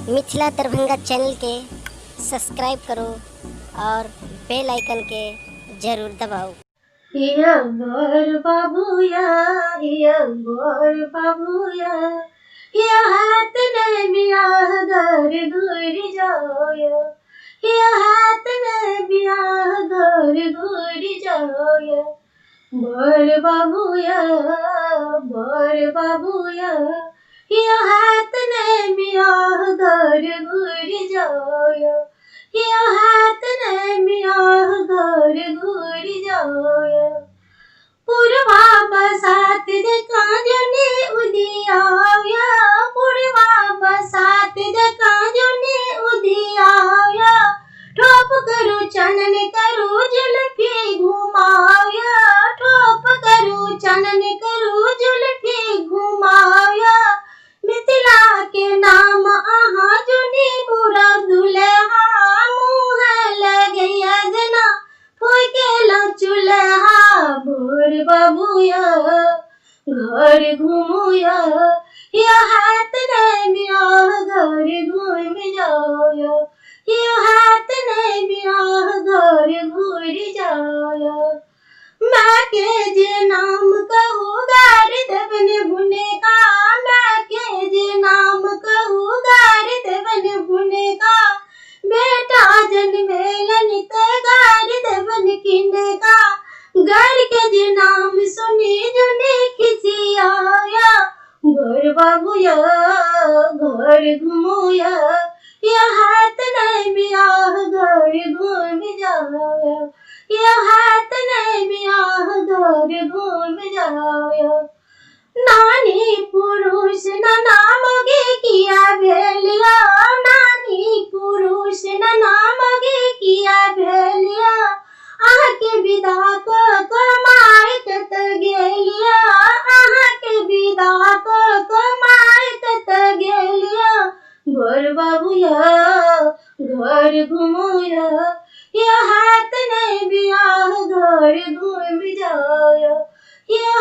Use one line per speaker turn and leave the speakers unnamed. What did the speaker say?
Mithila Darbhanga channel के subscribe करो और बेल आइकन के जरूर दबाओ।
हियंबर बाबूया, हियंबर बाबूया, हिया हाथ ने बियाह घर घुर जाओया, हिया हाथ ने बियाह घर घुर जाओया। बर बाबूया, बर बाबूया, हिया हाथ ने बियाह घर घुर जाओया, हिया हाथ ने बियाह घर घुर जाओया। पुरवा बसात दे कांजने उदियाया, पुरवा बसात दे कांजने उदियाया। ठोप करू चनन करू जुल्फी घुमाया, ठोप करू चनन करू जुल्फी घुमाया। मिथिला के नाम आहा जुनी बुरा दुल्हा, मुँह लगैया जना फूकेला चूल्हा। भोर बाबूया घर घूमुया, या हाथ ने बियाह घर घूम जाओया, या हाथ ने बियाह घर घूर जाओया। मैं के जे नाम कहूँ गार देवन भुने का, मैं के जे नाम कहूँ गार देवन भुने का। बेटा जन्मेल नित गार देवन किने का, घर के जे नाम सुनी जुने खिसियाया। घर बाबूया घर घुमोया, या हाथ ने बियाह घर घूम जाया, या हाथ ने बियाह घर घूम जाया। नानी पुरुष न नामगे किया भेलिया, नानी पुरुष न नामगे किया भेलिया। आह के विदा को कमाई कत गेलिया, आह के विदा को कमाई कत गेलिया। घर बाबूया घर घुमोया, या हाथ ने बियाह घर घूम जाया, या